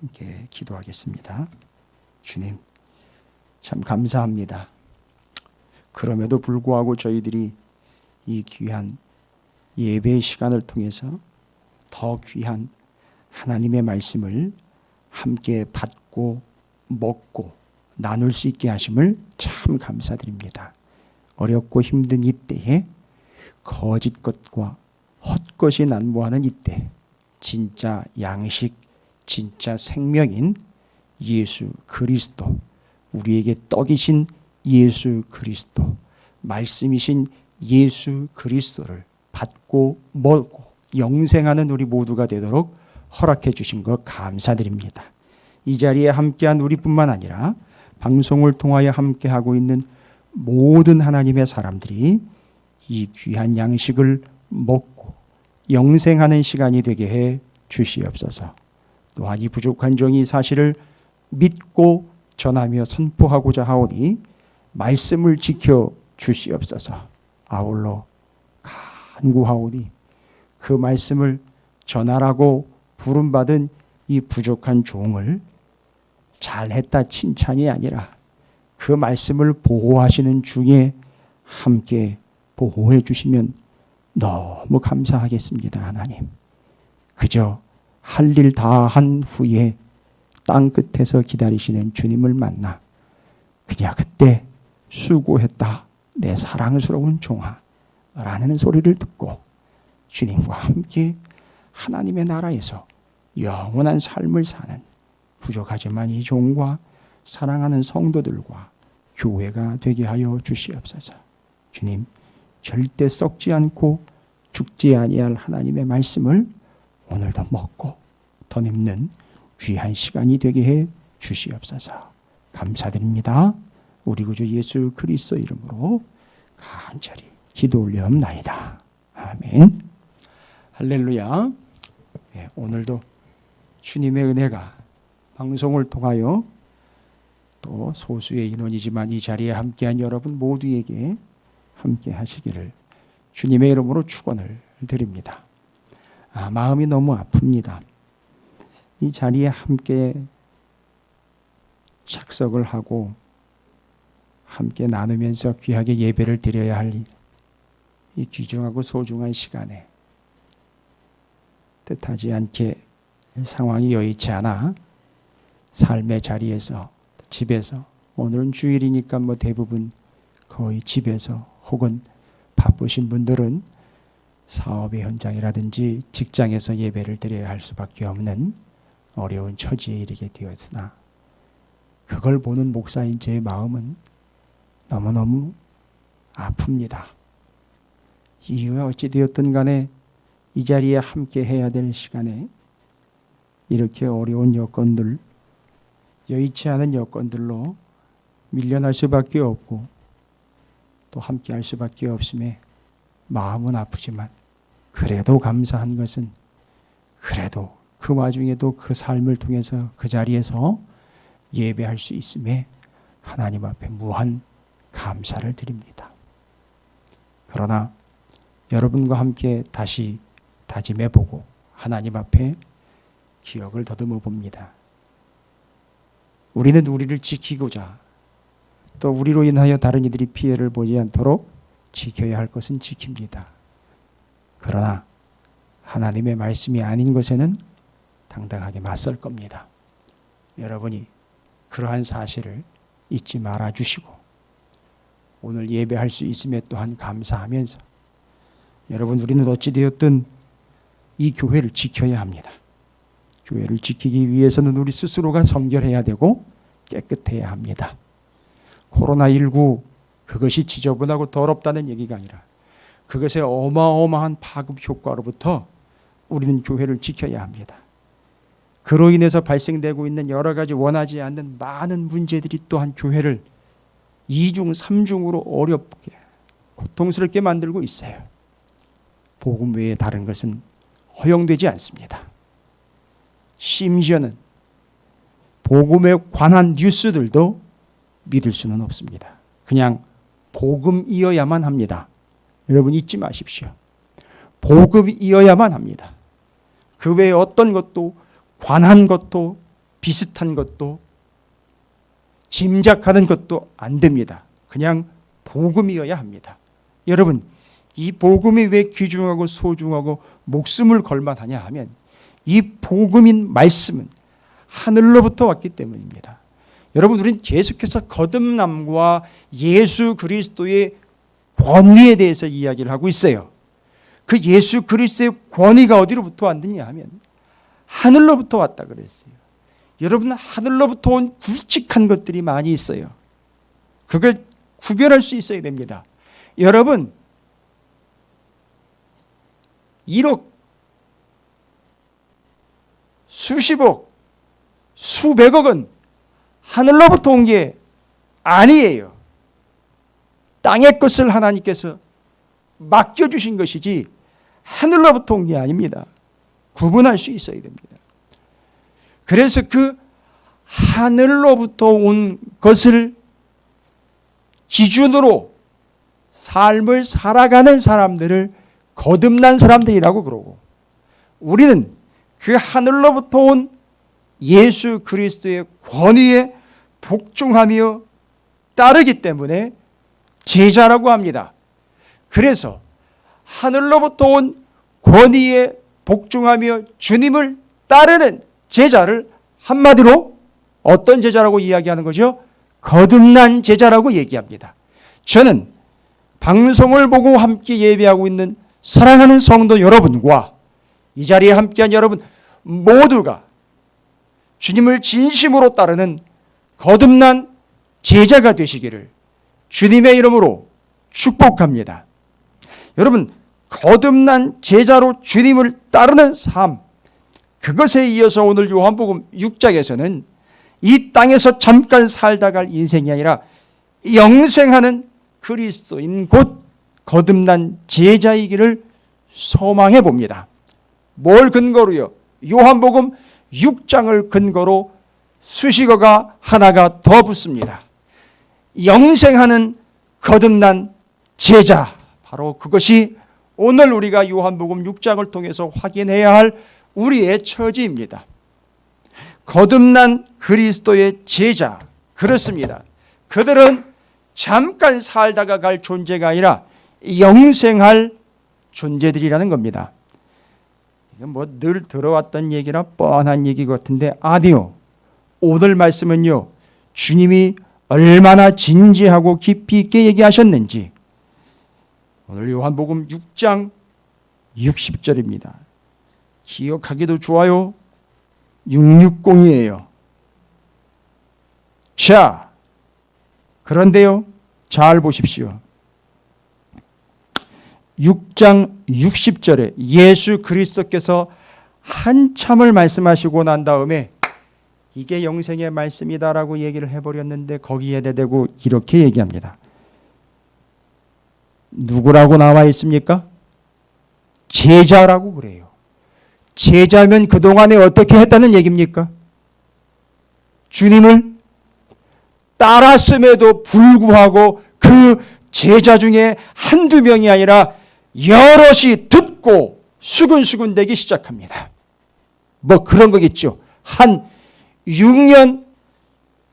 함께 기도하겠습니다. 주님, 참 감사합니다. 그럼에도 불구하고 저희들이 이 귀한 예배의 시간을 통해서 더 귀한 하나님의 말씀을 함께 받고 먹고 나눌 수 있게 하심을 참 감사드립니다. 어렵고 힘든 이때에 거짓 것과 헛것이 난무하는 이때 진짜 양식, 진짜 생명인 예수 그리스도, 우리에게 떡이신 예수 그리스도, 말씀이신 예수 그리스도를 받고 먹고 영생하는 우리 모두가 되도록 허락해 주신 것 감사드립니다. 이 자리에 함께한 우리뿐만 아니라 방송을 통하여 함께하고 있는 모든 하나님의 사람들이 이 귀한 양식을 먹고 영생하는 시간이 되게 해 주시옵소서. 또한 이 부족한 종이 이 사실을 믿고 전하며 선포하고자 하오니 말씀을 지켜 주시옵소서. 아울러 간구하오니 그 말씀을 전하라고 부름받은 이 부족한 종을 잘했다 칭찬이 아니라 그 말씀을 보호하시는 중에 함께 보호해 주시면 너무 감사하겠습니다. 하나님, 그저 할 일 다 한 후에 땅 끝에서 기다리시는 주님을 만나 그냥 그때 수고했다 내 사랑스러운 종아 라는 소리를 듣고 주님과 함께 하나님의 나라에서 영원한 삶을 사는 부족하지만 이 종과 사랑하는 성도들과 교회가 되게 하여 주시옵소서. 주님, 절대 썩지 않고 죽지 아니할 하나님의 말씀을 오늘도 먹고 더 입는 귀한 시간이 되게 해 주시옵소서. 감사드립니다. 우리 구주 예수 그리스도 이름으로 간절히 기도 올려옵나이다. 아멘. 할렐루야. 네, 오늘도 주님의 은혜가 방송을 통하여 또 소수의 인원이지만 이 자리에 함께한 여러분 모두에게 함께 하시기를 주님의 이름으로 축원을 드립니다. 마음이 너무 아픕니다. 이 자리에 함께 착석을 하고 함께 나누면서 귀하게 예배를 드려야 할 이 귀중하고 소중한 시간에 뜻하지 않게 상황이 여의치 않아 삶의 자리에서 집에서, 오늘은 주일이니까 뭐 대부분 거의 집에서 혹은 바쁘신 분들은 사업의 현장이라든지 직장에서 예배를 드려야 할 수밖에 없는 어려운 처지에 이르게 되었으나 그걸 보는 목사인 제 마음은 너무너무 아픕니다. 이유가 어찌되었든 간에 이 자리에 함께 해야 될 시간에 이렇게 어려운 여건들, 여의치 않은 여건들로 밀려날 수밖에 없고 또 함께 할 수밖에 없음에 마음은 아프지만 그래도 감사한 것은 그래도 그 와중에도 그 삶을 통해서 그 자리에서 예배할 수 있음에 하나님 앞에 무한 감사를 드립니다. 그러나 여러분과 함께 다시 다짐해보고 하나님 앞에 기억을 더듬어 봅니다. 우리는 우리를 지키고자 또 우리로 인하여 다른 이들이 피해를 보지 않도록 지켜야 할 것은 지킵니다. 그러나 하나님의 말씀이 아닌 것에는 당당하게 맞설 겁니다. 여러분이 그러한 사실을 잊지 말아 주시고 오늘 예배할 수 있음에 또한 감사하면서 여러분, 우리는 어찌되었든 이 교회를 지켜야 합니다. 교회를 지키기 위해서는 우리 스스로가 성결해야 되고 깨끗해야 합니다. 코로나19 그것이 지저분하고 더럽다는 얘기가 아니라 그것의 어마어마한 파급 효과로부터 우리는 교회를 지켜야 합니다. 그로 인해서 발생되고 있는 여러 가지 원하지 않는 많은 문제들이 또한 교회를 2중, 3중으로 어렵게 고통스럽게 만들고 있어요. 복음 외에 다른 것은 허용되지 않습니다. 심지어는 복음에 관한 뉴스들도 믿을 수는 없습니다. 그냥 복음이어야만 합니다. 여러분 잊지 마십시오. 복음이어야만 합니다. 그 외에 어떤 것도 관한 것도 비슷한 것도 짐작하는 것도 안 됩니다. 그냥 복음이어야 합니다. 여러분, 이 복음이 왜 귀중하고 소중하고 목숨을 걸만하냐 하면 이 복음인 말씀은 하늘로부터 왔기 때문입니다. 여러분, 우리는 계속해서 거듭남과 예수 그리스도의 권위에 대해서 이야기를 하고 있어요. 그 예수 그리스도의 권위가 어디로부터 왔느냐 하면 하늘로부터 왔다 그랬어요. 여러분, 하늘로부터 온 굵직한 것들이 많이 있어요. 그걸 구별할 수 있어야 됩니다. 여러분, 1억, 수십억, 수백억은 하늘로부터 온 게 아니에요. 땅의 것을 하나님께서 맡겨주신 것이지 하늘로부터 온 게 아닙니다. 구분할 수 있어야 됩니다. 그래서 그 하늘로부터 온 것을 기준으로 삶을 살아가는 사람들을 거듭난 사람들이라고 그러고, 우리는 그 하늘로부터 온 예수 그리스도의 권위에 복종하며 따르기 때문에 제자라고 합니다. 그래서 하늘로부터 온 권위에 복종하며 주님을 따르는 제자를 한마디로 어떤 제자라고 이야기하는 거죠? 거듭난 제자라고 얘기합니다. 저는 방송을 보고 함께 예배하고 있는 사랑하는 성도 여러분과 이 자리에 함께한 여러분 모두가 주님을 진심으로 따르는 거듭난 제자가 되시기를 주님의 이름으로 축복합니다. 여러분, 거듭난 제자로 주님을 따르는 삶, 그것에 이어서 오늘 요한복음 6장에서는 이 땅에서 잠깐 살다 갈 인생이 아니라 영생하는 그리스도인 곧 거듭난 제자이기를 소망해 봅니다. 뭘 근거로요? 요한복음 6장을 근거로 수식어가 하나가 더 붙습니다. 영생하는 거듭난 제자, 바로 그것이 오늘 우리가 요한복음 6장을 통해서 확인해야 할 우리의 처지입니다. 거듭난 그리스도의 제자, 그렇습니다. 그들은 잠깐 살다가 갈 존재가 아니라 영생할 존재들이라는 겁니다. 이건 뭐 늘 들어왔던 얘기나 뻔한 얘기 같은데 아니요. 오늘 말씀은요, 주님이 얼마나 진지하고 깊이 있게 얘기하셨는지 오늘 요한복음 6장 60절입니다. 기억하기도 좋아요. 660이에요. 자, 그런데요, 잘 보십시오. 6장 60절에 예수 그리스도께서 한참을 말씀하시고 난 다음에 이게 영생의 말씀이다라고 얘기를 해버렸는데 거기에 대대고 이렇게 얘기합니다. 누구라고 나와 있습니까? 제자라고 그래요. 제자면 그동안에 어떻게 했다는 얘기입니까? 주님을 따랐음에도 불구하고 그 제자 중에 한두 명이 아니라 여럿이 듣고 수근수근 되기 시작합니다. 뭐 그런 거겠죠. 한 6년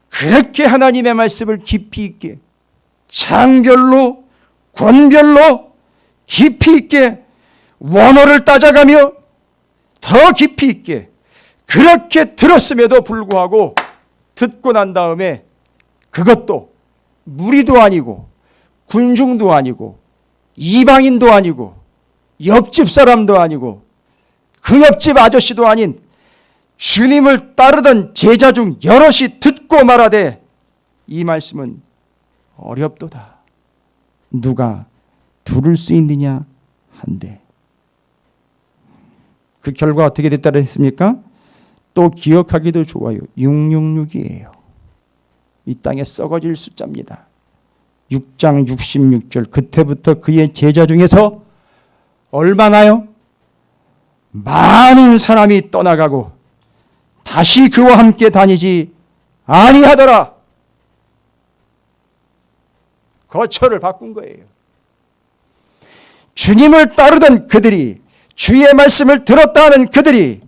그렇게 하나님의 말씀을 깊이 있게 장별로 권별로 깊이 있게 원어를 따져가며 더 깊이 있게 그렇게 들었음에도 불구하고 듣고 난 다음에 그것도 무리도 아니고 군중도 아니고 이방인도 아니고 옆집 사람도 아니고 그 옆집 아저씨도 아닌 주님을 따르던 제자 중 여럿이 듣고 말하되 이 말씀은 어렵도다. 누가 들을 수 있느냐 한데 그 결과 어떻게 됐다고 했습니까? 또 기억하기도 좋아요. 666이에요. 이 땅에 썩어질 숫자입니다. 6장 66절 그때부터 그의 제자 중에서 얼마나요? 많은 사람이 떠나가고 다시 그와 함께 다니지 아니하더라. 거처를 바꾼 거예요. 주님을 따르던 그들이 주의 말씀을 들었다는 그들이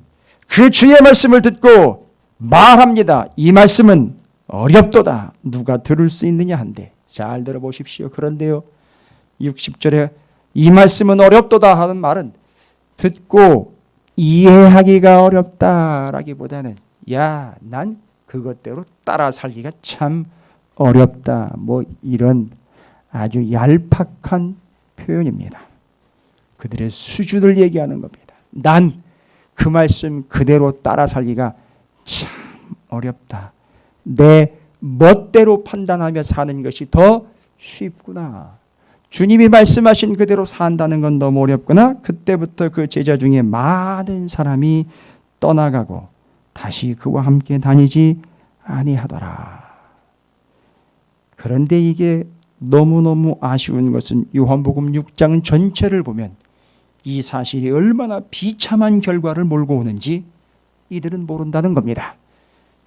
그 주의 말씀을 듣고 말합니다. 이 말씀은 어렵도다. 누가 들을 수 있느냐 한데. 잘 들어보십시오. 그런데요. 60절에 이 말씀은 어렵도다 하는 말은 듣고 이해하기가 어렵다라기보다는 야, 난 그것대로 따라 살기가 참 어렵다. 뭐 이런 아주 얄팍한 표현입니다. 그들의 수준을 얘기하는 겁니다. 난 그 말씀 그대로 따라 살기가 참 어렵다. 내 멋대로 판단하며 사는 것이 더 쉽구나. 주님이 말씀하신 그대로 산다는 건 너무 어렵구나. 그때부터 그 제자 중에 많은 사람이 떠나가고 다시 그와 함께 다니지 아니하더라. 그런데 이게 너무너무 아쉬운 것은 요한복음 6장 전체를 보면 이 사실이 얼마나 비참한 결과를 몰고 오는지 이들은 모른다는 겁니다.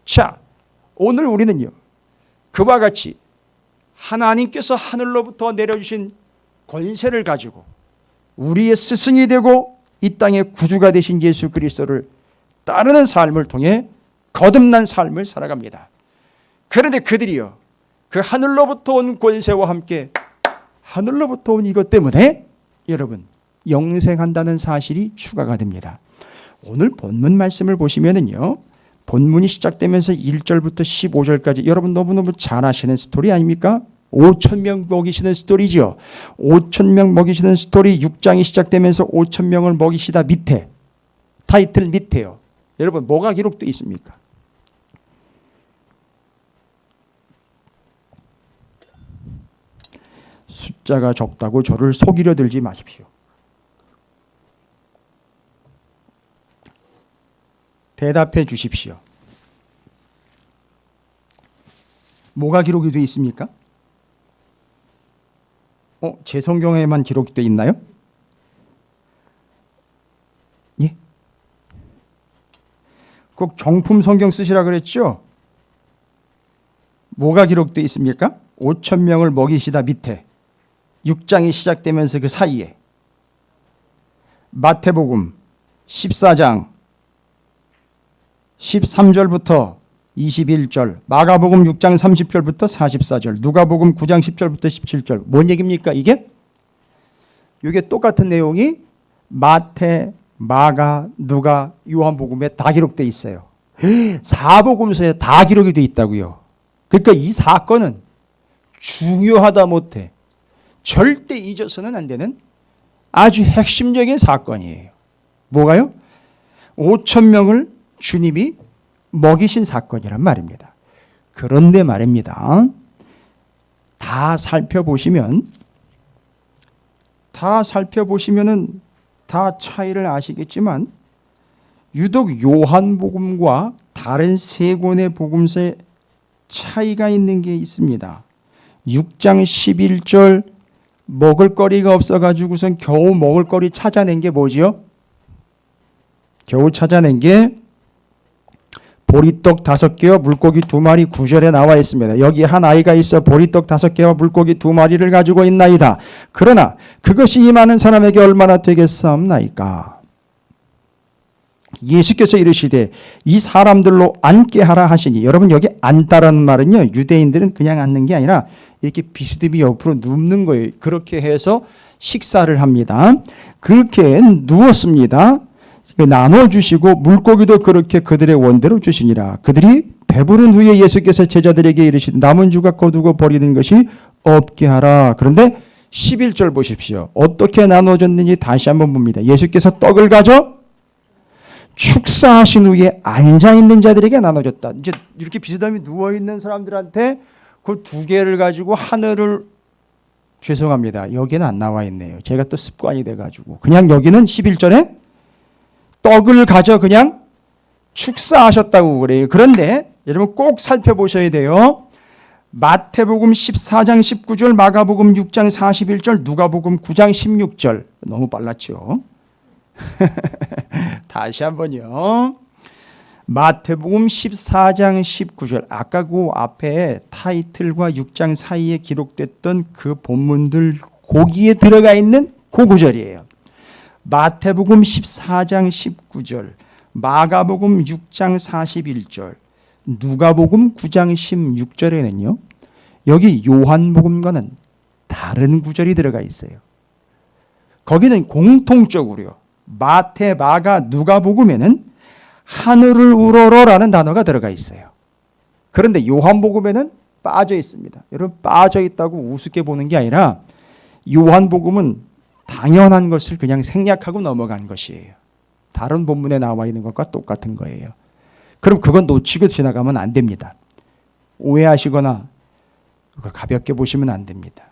자, 오늘 우리는요, 그와 같이 하나님께서 하늘로부터 내려주신 권세를 가지고 우리의 스승이 되고 이 땅의 구주가 되신 예수 그리스도를 따르는 삶을 통해 거듭난 삶을 살아갑니다. 그런데 그들이요, 그 하늘로부터 온 권세와 함께 하늘로부터 온 이것 때문에 여러분 영생한다는 사실이 추가가 됩니다. 오늘 본문 말씀을 보시면은요, 본문이 시작되면서 1절부터 15절까지 여러분 너무너무 잘 아시는 스토리 아닙니까? 5,000명 먹이시는 스토리죠. 5,000명 먹이시는 스토리 6장이 시작되면서 5,000명을 먹이시다 밑에 타이틀 밑에요. 여러분 뭐가 기록되어 있습니까? 숫자가 적다고 저를 속이려 들지 마십시오. 대답해 주십시오. 뭐가 기록이 되어 있습니까? 제 성경에만 기록되어 있나요? 예? 꼭 정품 성경 쓰시라 그랬죠? 뭐가 기록되어 있습니까? 5,000명을 먹이시다 밑에 6장이 시작되면서 그 사이에 마태복음 14장 13절부터 21절, 마가복음 6장 30절부터 44절, 누가복음 9장 10절부터 17절. 뭔 얘기입니까 이게? 이게 똑같은 내용이 마태, 마가, 누가, 요한복음에 다 기록되어 있어요. 사복음서에 다 기록이 되어 있다고요. 그러니까 이 사건은 중요하다 못해 절대 잊어서는 안 되는 아주 핵심적인 사건이에요. 뭐가요? 5,000명을 주님이 먹이신 사건이란 말입니다. 그런데 말입니다. 다 살펴보시면은 다 차이를 아시겠지만 유독 요한복음과 다른 세 권의 복음서에 차이가 있는 게 있습니다. 6장 11절 먹을거리가 없어가지고선 겨우 먹을거리 찾아낸 게 뭐지요? 겨우 찾아낸 게 보리떡 5개와 물고기 2마리 9절에 나와 있습니다. 여기 한 아이가 있어 보리떡 5개와 물고기 2마리를 가지고 있나이다. 그러나 그것이 이 많은 사람에게 얼마나 되겠사옵나이까. 예수께서 이르시되 이 사람들로 앉게 하라 하시니, 여러분 여기 앉다라는 말은요, 유대인들은 그냥 앉는 게 아니라 이렇게 비스듬히 옆으로 눕는 거예요. 그렇게 해서 식사를 합니다. 그렇게 누웠습니다. 나눠주시고 물고기도 그렇게 그들의 원대로 주시니라. 그들이 배부른 후에 예수께서 제자들에게 이르시되 남은 주가 거두고 버리는 것이 없게 하라. 그런데 11절 보십시오. 어떻게 나눠졌는지 다시 한번 봅니다. 예수께서 떡을 가져 축사하신 후에 앉아있는 자들에게 나눠줬다. 이제 이렇게 비스듬히 누워있는 사람들한테 그 2개를 가지고 하늘을, 죄송합니다, 여기는 안 나와 있네요. 제가 또 습관이 돼가지고 그냥 여기는 11절에 떡을 가져 그냥 축사하셨다고 그래요. 그런데 여러분 꼭 살펴보셔야 돼요. 마태복음 14장 19절, 마가복음 6장 41절, 누가복음 9장 16절. 너무 빨랐죠? 다시 한번요. 마태복음 14장 19절. 아까 그 앞에 타이틀과 6장 사이에 기록됐던 그 본문들 거기에 들어가 있는 그 구절이에요. 마태복음 14장 19절, 마가복음 6장 41절, 누가복음 9장 16절에는요. 여기 요한복음과는 다른 구절이 들어가 있어요. 거기는 공통적으로요. 마태, 마가, 누가복음에는 하늘을 우러러라는 단어가 들어가 있어요. 그런데 요한복음에는 빠져 있습니다. 여러분, 빠져 있다고 우습게 보는 게 아니라 요한복음은 당연한 것을 그냥 생략하고 넘어간 것이에요. 다른 본문에 나와 있는 것과 똑같은 거예요. 그럼 그건 놓치고 지나가면 안 됩니다. 오해하시거나 가볍게 보시면 안 됩니다.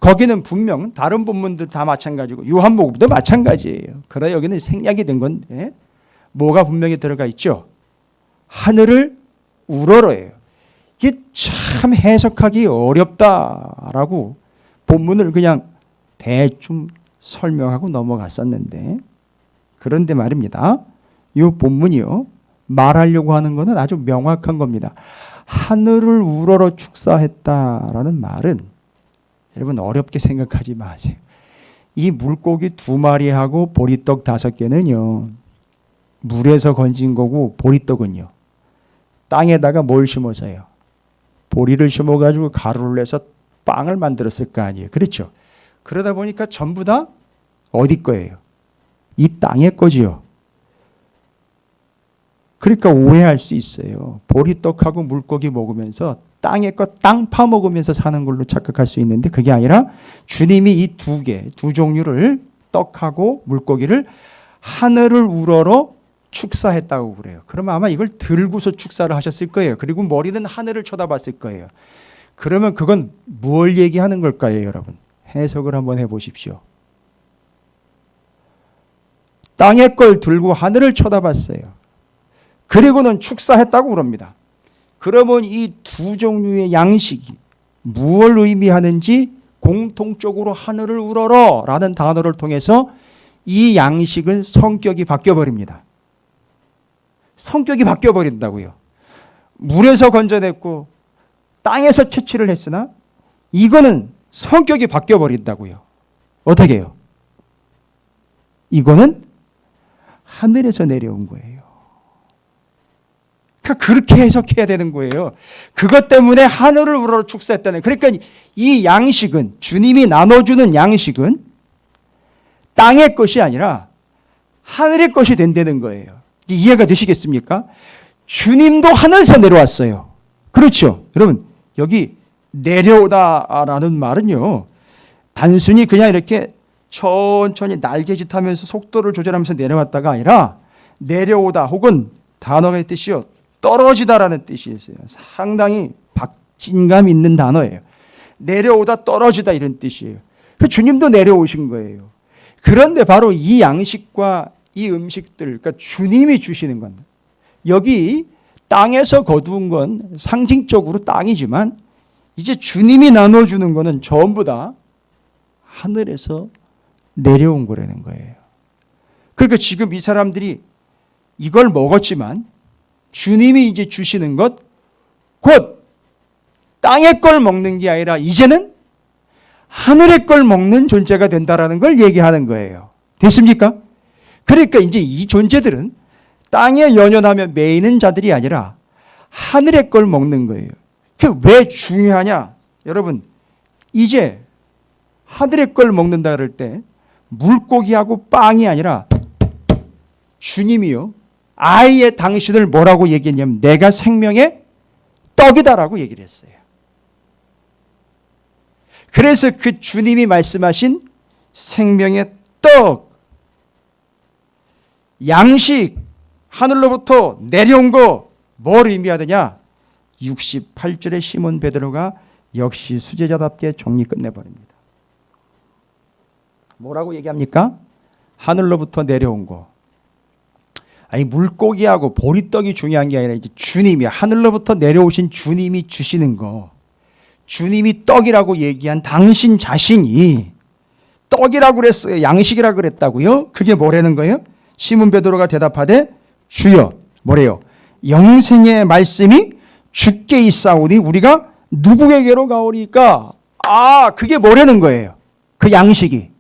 거기는 분명 다른 본문도 다 마찬가지고 요한복음도 마찬가지예요. 그러나 여기는 생략이 된 건데 뭐가 분명히 들어가 있죠? 하늘을 우러러예요. 이게 참 해석하기 어렵다라고 본문을 그냥 대충 설명하고 넘어갔었는데, 그런데 말입니다. 이 본문이요, 말하려고 하는 것은 아주 명확한 겁니다. 하늘을 우러러 축사했다라는 말은 여러분 어렵게 생각하지 마세요. 이 물고기 2마리하고 보리떡 5개는요, 물에서 건진 거고, 보리떡은요, 땅에다가 뭘 심어서요? 보리를 심어가지고 가루를 내서 빵을 만들었을 거 아니에요. 그렇죠? 그러다 보니까 전부 다 어디 거예요? 이 땅의 거지요. 그러니까 오해할 수 있어요. 보리떡하고 물고기 먹으면서 땅의 거 땅 파먹으면서 사는 걸로 착각할 수 있는데, 그게 아니라 주님이 이 두 종류를, 떡하고 물고기를 하늘을 우러러 축사했다고 그래요. 그러면 아마 이걸 들고서 축사를 하셨을 거예요. 그리고 머리는 하늘을 쳐다봤을 거예요. 그러면 그건 뭘 얘기하는 걸까요, 여러분? 해석을 한번 해보십시오. 땅의 걸 들고 하늘을 쳐다봤어요. 그리고는 축사했다고 그럽니다. 그러면 이 2 종류의 양식이 무엇을 의미하는지 공통적으로 하늘을 우러러 라는 단어를 통해서 이 양식은 성격이 바뀌어버립니다. 성격이 바뀌어버린다고요. 물에서 건져냈고 땅에서 채취를 했으나 이거는 성격이 바뀌어버린다고요. 어떻게 해요? 이거는 하늘에서 내려온 거예요. 그러니까 그렇게 해석해야 되는 거예요. 그것 때문에 하늘을 우러러 축사했다는. 그러니까 이 양식은, 주님이 나눠주는 양식은 땅의 것이 아니라 하늘의 것이 된다는 거예요. 이해가 되시겠습니까? 주님도 하늘에서 내려왔어요. 그렇죠? 여러분, 여기 내려오다라는 말은요, 단순히 그냥 이렇게 천천히 날개짓 하면서 속도를 조절하면서 내려왔다가 아니라 내려오다 혹은 단어의 뜻이요, 떨어지다라는 뜻이 있어요. 상당히 박진감 있는 단어예요. 내려오다, 떨어지다 이런 뜻이에요. 주님도 내려오신 거예요. 그런데 바로 이 양식과 이 음식들, 그러니까 주님이 주시는 건, 여기 땅에서 거두은 건 상징적으로 땅이지만 이제 주님이 나눠주는 거는 전부 다 하늘에서 내려온 거라는 거예요. 그러니까 지금 이 사람들이 이걸 먹었지만 주님이 이제 주시는 것, 곧 땅의 걸 먹는 게 아니라 이제는 하늘의 걸 먹는 존재가 된다라는 걸 얘기하는 거예요. 됐습니까? 그러니까 이제 이 존재들은 땅에 연연하며 매이는 자들이 아니라 하늘의 걸 먹는 거예요. 그게 왜 중요하냐? 여러분, 이제 하늘의 걸 먹는다 그럴 때 물고기하고 빵이 아니라 주님이요, 아예 당신을 뭐라고 얘기했냐면 내가 생명의 떡이다라고 얘기를 했어요. 그래서 그 주님이 말씀하신 생명의 떡, 양식, 하늘로부터 내려온 거 뭘 의미하느냐? 68절에 시몬 베드로가 역시 수제자답게 정리 끝내버립니다. 뭐라고 얘기합니까? 하늘로부터 내려온 거. 아니, 물고기하고 보리떡이 중요한 게 아니라 이제 주님이, 하늘로부터 내려오신 주님이 주시는 거, 주님이 떡이라고 얘기한 당신 자신이 떡이라고 그랬어요? 양식이라고 그랬다고요? 그게 뭐라는 거예요? 시몬 베드로가 대답하되 주여, 뭐래요? 영생의 말씀이 주께 있사오니 우리가 누구에게로 가오리까? 아, 그게 뭐라는 거예요? 그 양식이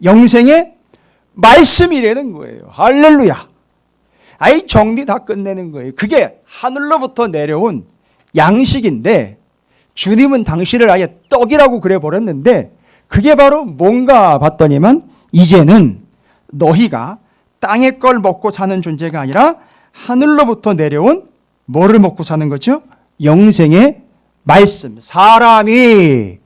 영생의 말씀이라는 거예요. 할렐루야. 아이 정리 다 끝내는 거예요. 그게 하늘로부터 내려온 양식인데 주님은 당신을 아예 떡이라고 그래 버렸는데 그게 바로 뭔가 봤더니만 이제는 너희가 땅의 걸 먹고 사는 존재가 아니라 하늘로부터 내려온 뭐를 먹고 사는 거죠? 영생의 말씀. 사람이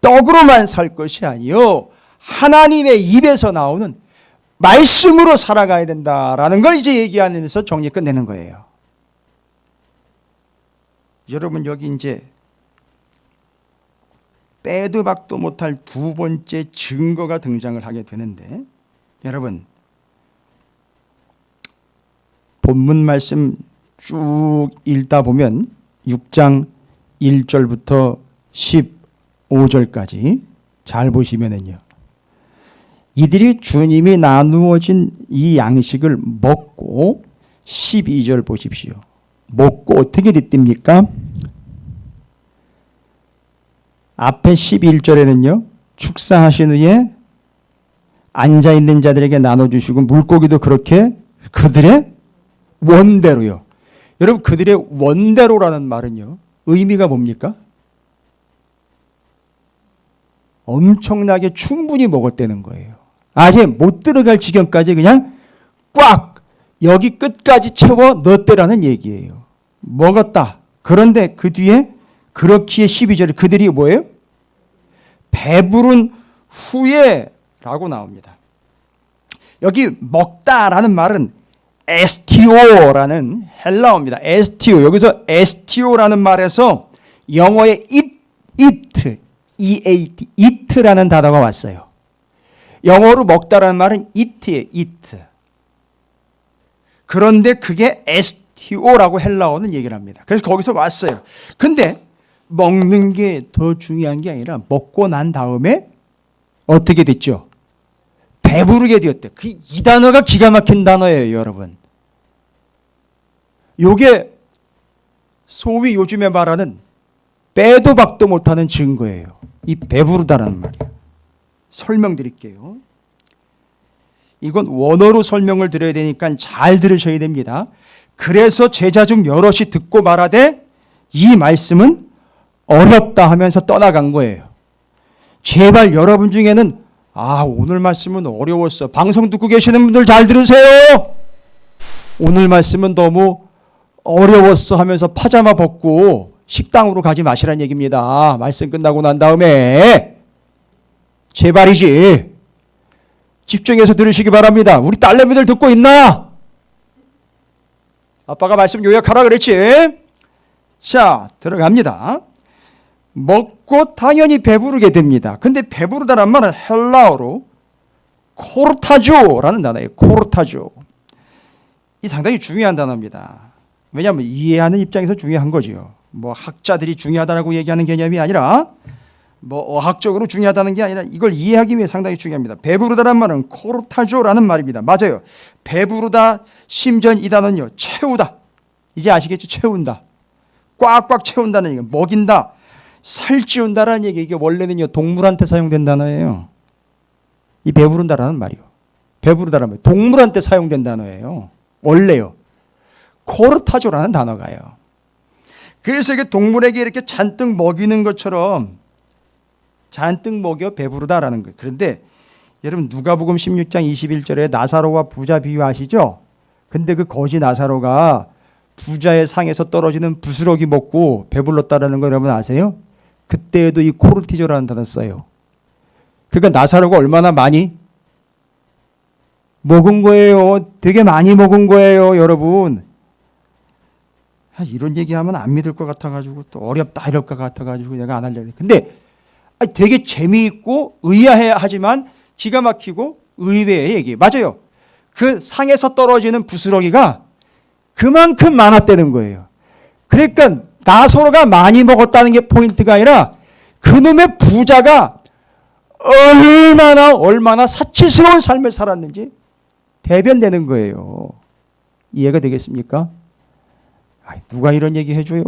떡으로만 살 것이 아니요 하나님의 입에서 나오는 말씀으로 살아가야 된다라는 걸 이제 얘기하면서 정리 끝내는 거예요. 여러분 여기 이제 빼도 박도 못할 두 번째 증거가 등장을 하게 되는데 여러분 본문 말씀 쭉 읽다 보면 6장 1절부터 15절까지 잘 보시면은요. 이들이 주님이 나누어진 이 양식을 먹고 12절 보십시오. 먹고 어떻게 됐답니까? 앞에 11절에는요. 축사하신 후에 앉아있는 자들에게 나눠주시고 물고기도 그렇게 그들의 원대로요. 여러분 그들의 원대로라는 말은요. 의미가 뭡니까? 엄청나게 충분히 먹었다는 거예요. 아예 못 들어갈 지경까지 그냥 꽉 여기 끝까지 채워 넣었다라는 얘기예요. 먹었다. 그런데 그 뒤에 그렇기에 12절에 그들이 뭐예요? 배부른 후에 라고 나옵니다. 여기 먹다라는 말은 에스티오라는 헬라어입니다. 에스티오. 여기서 에스티오라는 말에서 영어의 eat, E-A-T, eat라는 단어가 왔어요. 영어로 먹다라는 말은 eat예요, eat. 그런데 그게 에스티오라고 헬라어는 얘기를 합니다. 그래서 거기서 왔어요. 근데 먹는 게 더 중요한 게 아니라 먹고 난 다음에 어떻게 됐죠? 배부르게 되었대. 이 단어가 기가 막힌 단어예요, 여러분. 요게 소위 요즘에 말하는 빼도 박도 못하는 증거예요. 이 배부르다라는 말이에요. 설명드릴게요. 이건 원어로 설명을 드려야 되니까 잘 들으셔야 됩니다. 그래서 제자 중 여럿이 듣고 말하되 이 말씀은 어렵다 하면서 떠나간 거예요. 제발 여러분 중에는 오늘 말씀은 어려웠어. 방송 듣고 계시는 분들 잘 들으세요. 오늘 말씀은 너무 어려웠어 하면서 파자마 벗고 식당으로 가지 마시라는 얘기입니다. 말씀 끝나고 난 다음에 제발이지. 집중해서 들으시기 바랍니다. 우리 딸내미들 듣고 있나? 아빠가 말씀 요약하라 그랬지? 자, 들어갑니다. 먹고 당연히 배부르게 됩니다. 근데 배부르다는 말은 헬라어로 코르타조라는 단어예요. 코르타조. 이 상당히 중요한 단어입니다. 왜냐하면 이해하는 입장에서 중요한 거죠. 뭐 학자들이 중요하다고 얘기하는 개념이 아니라 뭐 어학적으로 중요하다는 게 아니라 이걸 이해하기 위해 상당히 중요합니다. 배부르다는 말은 코르타조라는 말입니다. 맞아요. 배부르다 심전 이 단어는요. 채우다. 이제 아시겠죠? 채운다. 꽉꽉 채운다는 얘기. 먹인다. 살찌운다라는 얘기. 이게 원래는요. 동물한테 사용된 단어예요. 이 배부른다라는 말이요. 배부르다라는 말. 동물한테 사용된 단어예요. 원래요. 코르타조라는 단어가요. 그래서 이게 동물에게 이렇게 잔뜩 먹이는 것처럼 잔뜩 먹여 배부르다라는 거예요. 그런데 여러분 누가복음 16장 21절에 나사로와 부자 비유 아시죠? 근데 그 거지 나사로가 부자의 상에서 떨어지는 부스러기 먹고 배불렀다라는 거 여러분 아세요? 그때에도 이 코르티조라는 단어 써요. 그러니까 나사로가 얼마나 많이 먹은 거예요. 되게 많이 먹은 거예요, 여러분. 이런 얘기하면 안 믿을 것 같아가지고 또 어렵다 이럴 것 같아가지고 내가 안 하려고. 근데 되게 재미있고 의아해 하지만 기가 막히고 의외의 얘기. 맞아요. 그 상에서 떨어지는 부스러기가 그만큼 많았다는 거예요. 그러니까 나사로가 많이 먹었다는 게 포인트가 아니라 그놈의 부자가 얼마나 사치스러운 삶을 살았는지 대변되는 거예요. 이해가 되겠습니까? 누가 이런 얘기 해줘요.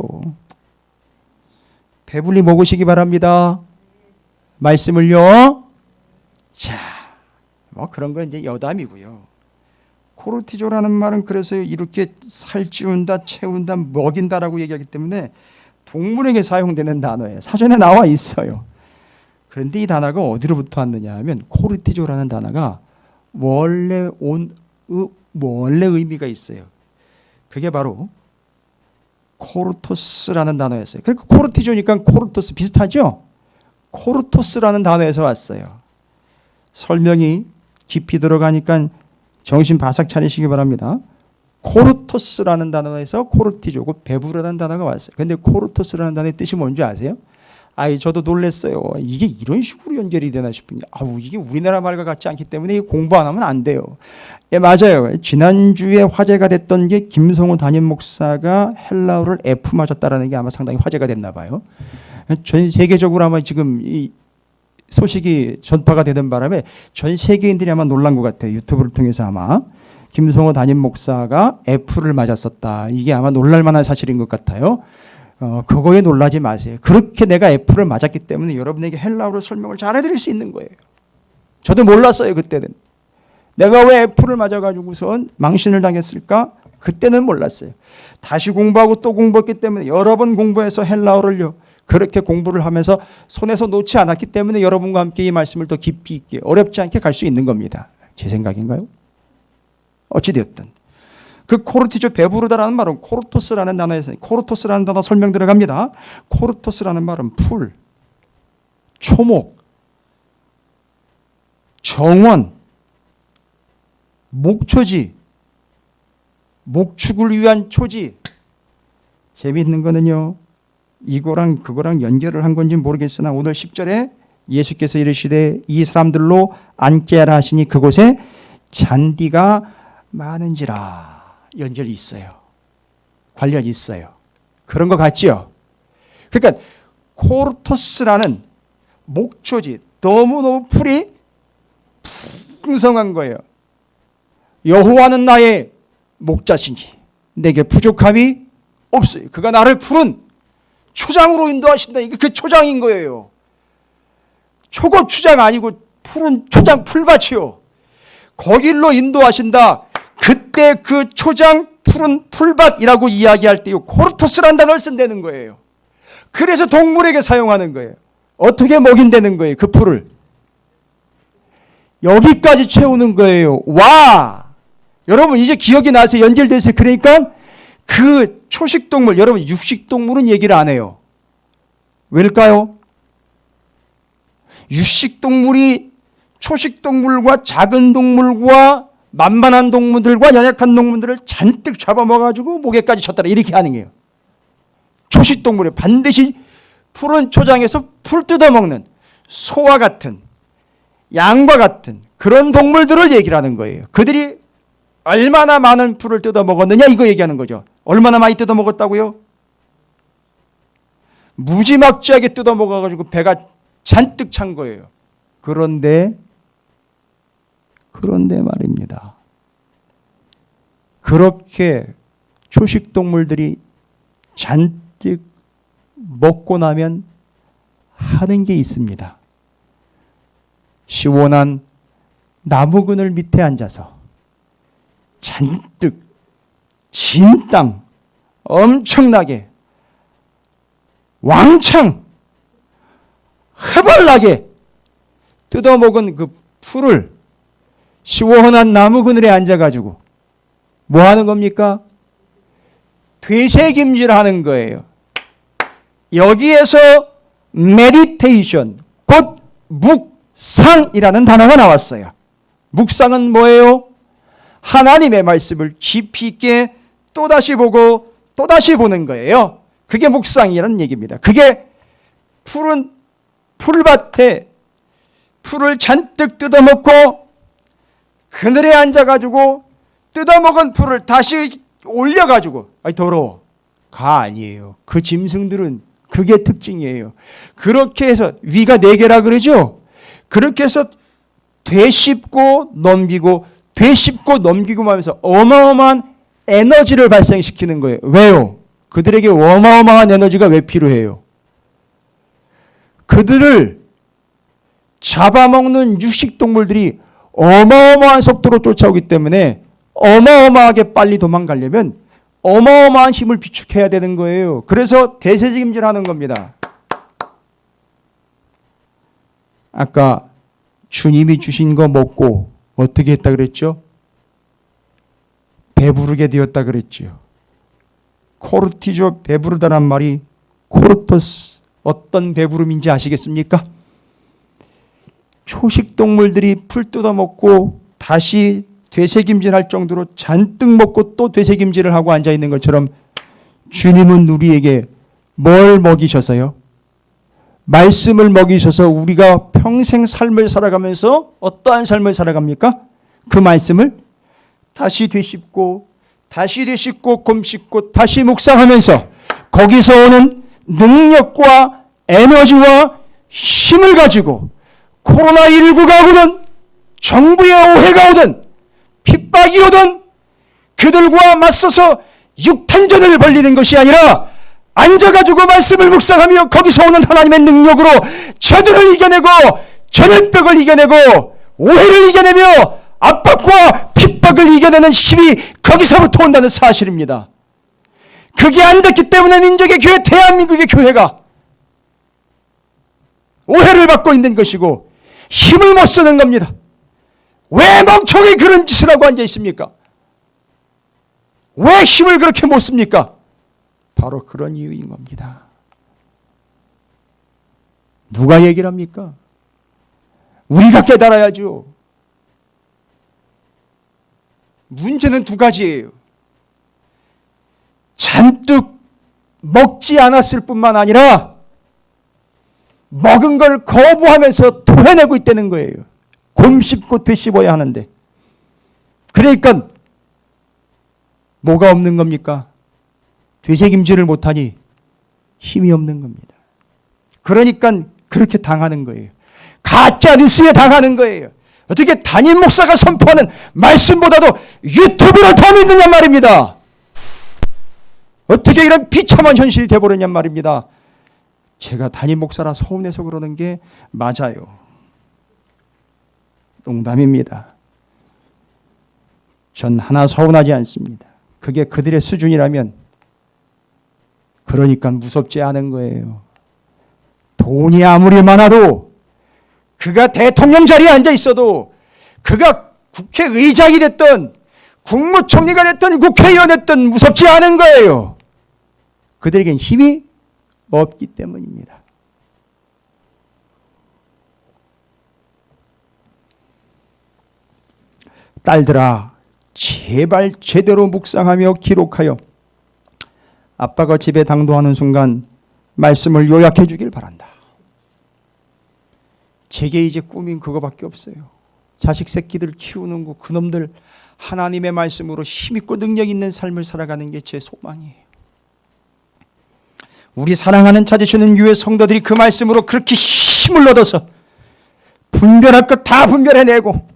배불리 먹으시기 바랍니다. 말씀을요. 자, 뭐 그런 건 이제 여담이고요. 코르티졸이라는 말은 그래서 이렇게 살찌운다, 채운다, 먹인다라고 얘기하기 때문에 동물에게 사용되는 단어예요. 사전에 나와 있어요. 그런데 이 단어가 어디로부터 왔느냐 하면 코르티졸이라는 단어가 원래 의미가 있어요. 그게 바로 코르토스라는 단어였어요. 그러니까 코르티졸이니까 코르토스 비슷하죠? 코르토스라는 단어에서 왔어요. 설명이 깊이 들어가니까 정신 바싹 차리시기 바랍니다. 코르토스라는 단어에서 코르티졸, 배부르다는 단어가 왔어요. 근데 코르토스라는 단어의 뜻이 뭔지 아세요? 저도 놀랐어요. 이게 이런 식으로 연결이 되나 싶은데, 이게 우리나라 말과 같지 않기 때문에 공부 안 하면 안 돼요. 예, 맞아요. 지난주에 화제가 됐던 게 김성호 담임 목사가 헬라어를 F 맞았다라는 게 아마 상당히 화제가 됐나 봐요. 전 세계적으로 아마 지금 이 소식이 전파가 되던 바람에 전 세계인들이 아마 놀란 것 같아요. 유튜브를 통해서 아마 김성호 담임 목사가 F를 맞았었다. 이게 아마 놀랄만한 사실인 것 같아요. 그거에 놀라지 마세요. 그렇게 내가 F를 맞았기 때문에 여러분에게 헬라어로 설명을 잘해드릴 수 있는 거예요. 저도 몰랐어요. 그때는. 내가 왜 F를 맞아가지고선 망신을 당했을까? 그때는 몰랐어요. 다시 공부하고 또 공부했기 때문에 여러 번 공부해서 헬라어를요. 그렇게 공부를 하면서 손에서 놓지 않았기 때문에 여러분과 함께 이 말씀을 더 깊이 있게 어렵지 않게 갈 수 있는 겁니다. 제 생각인가요? 어찌되었든 그 코르티졸 배부르다라는 말은 코르토스라는 단어에서 코르토스라는 단어 설명 들어갑니다. 코르토스라는 말은 풀, 초목, 정원, 목초지, 목축을 위한 초지. 재미있는 거는요. 이거랑 그거랑 연결을 한 건지 모르겠으나 오늘 10절에 예수께서 이르시되 이 사람들로 앉게 하라 하시니 그곳에 잔디가 많은지라. 연결이 있어요. 관련이 있어요. 그런 거 같지요? 그러니까 코르토스라는 목초지, 너무너무 풀이 풍성한 거예요. 여호와는 나의 목자시니 내게 부족함이 없어요. 그가 나를 푸른 초장으로 인도하신다. 이게 그 초장인 거예요. 초고 추장 아니고 푸른 초장 풀밭이요. 거길로 인도하신다. 그때 그 초장 푸른 풀밭이라고 이야기할 때 코르토스라는 단어를 쓴다는 거예요. 그래서 동물에게 사용하는 거예요. 어떻게 먹인다는 거예요. 그 풀을. 여기까지 채우는 거예요. 와! 여러분 이제 기억이 나서 연결돼서 그러니까 그 초식동물, 여러분 육식동물은 얘기를 안 해요. 왜일까요? 육식동물이 초식동물과 작은 동물과 만만한 동물들과 연약한 동물들을 잔뜩 잡아먹어가지고 목에까지 쳤더라 이렇게 하는 거예요. 초식동물에 반드시 푸른 초장에서 풀 뜯어먹는 소와 같은 양과 같은 그런 동물들을 얘기를 하는 거예요. 그들이 얼마나 많은 풀을 뜯어먹었느냐 이거 얘기하는 거죠. 얼마나 많이 뜯어먹었다고요? 무지막지하게 뜯어먹어가지고 배가 잔뜩 찬 거예요. 그런데 말입니다. 그렇게 초식동물들이 잔뜩 먹고 나면 하는 게 있습니다. 시원한 나무 그늘 밑에 앉아서 잔뜩 진 땅 엄청나게 왕창 해발나게 뜯어먹은 그 풀을 시원한 나무 그늘에 앉아가지고 뭐 하는 겁니까? 되새김질하는 거예요. 여기에서 메디테이션, 곧 묵상이라는 단어가 나왔어요. 묵상은 뭐예요? 하나님의 말씀을 깊이 있게 또다시 보고 또다시 보는 거예요. 그게 묵상이라는 얘기입니다. 그게 푸른 풀밭에 풀을 잔뜩 뜯어먹고 그늘에 앉아가지고 뜯어먹은 풀을 다시 올려가지고 더러워. 가 아니에요. 그 짐승들은 그게 특징이에요. 그렇게 해서 위가 4개라 그러죠. 그렇게 해서 되씹고 넘기고 되씹고 넘기고 하면서 어마어마한 에너지를 발생시키는 거예요. 왜요? 그들에게 어마어마한 에너지가 왜 필요해요? 그들을 잡아먹는 육식동물들이 어마어마한 속도로 쫓아오기 때문에 어마어마하게 빨리 도망가려면 어마어마한 힘을 비축해야 되는 거예요. 그래서 대세짐질하는 겁니다. 아까 주님이 주신 거 먹고 어떻게 했다 그랬죠? 배부르게 되었다 그랬죠. 코르티조, 배부르다란 말이 코르토스, 어떤 배부름인지 아시겠습니까? 초식 동물들이 풀 뜯어 먹고 다시 되새김질할 정도로 잔뜩 먹고 또 되새김질을 하고 앉아 있는 것처럼 주님은 우리에게 뭘 먹이셔서요? 말씀을 먹이셔서 우리가 평생 삶을 살아가면서 어떠한 삶을 살아갑니까? 그 말씀을 다시 되씹고 다시 되씹고 곰씹고 다시 묵상하면서 거기서 오는 능력과 에너지와 힘을 가지고 코로나19가 오든 정부의 오해가 오든 핍박이 오든 그들과 맞서서 육탄전을 벌이는 것이 아니라 앉아가지고 말씀을 묵상하며 거기서 오는 하나님의 능력으로 저들을 이겨내고 전염병을 이겨내고 오해를 이겨내며 압박과 핍박을 이겨내는 힘이 거기서부터 온다는 사실입니다. 그게 안 됐기 때문에 민족의 교회, 대한민국의 교회가 오해를 받고 있는 것이고 힘을 못 쓰는 겁니다. 왜 멍청이 그런 짓을 하고 앉아 있습니까? 왜 힘을 그렇게 못 씁니까? 바로 그런 이유인 겁니다. 누가 얘기를 합니까? 우리가 깨달아야죠. 문제는 두 가지예요. 잔뜩 먹지 않았을 뿐만 아니라 먹은 걸 거부하면서 토해내고 있다는 거예요. 곰씹고 되씹어야 하는데. 그러니까 뭐가 없는 겁니까? 되새김질을 못하니 힘이 없는 겁니다. 그러니까 그렇게 당하는 거예요. 가짜 뉴스에 당하는 거예요. 어떻게 담임 목사가 선포하는 말씀보다도 유튜브를 더 믿느냐 말입니다. 어떻게 이런 비참한 현실이 되어버렸냔 말입니다. 제가 담임 목사라 서운해서 그러는 게 맞아요. 농담입니다. 전 하나 서운하지 않습니다. 그게 그들의 수준이라면 그러니까 무섭지 않은 거예요. 돈이 아무리 많아도 그가 대통령 자리에 앉아 있어도 그가 국회의장이 됐든 국무총리가 됐든 국회의원 됐든 무섭지 않은 거예요. 그들에겐 힘이 없기 때문입니다. 딸들아, 제발 제대로 묵상하며 기록하여 아빠가 집에 당도하는 순간 말씀을 요약해 주길 바란다. 제게 이제 꿈인 그거밖에 없어요. 자식 새끼들 키우는 거, 그놈들 하나님의 말씀으로 힘있고 능력 있는 삶을 살아가는 게 제 소망이에요. 우리 사랑하는 찾으시는 교회 성도들이 그 말씀으로 그렇게 힘을 얻어서 분별할 것 다 분별해내고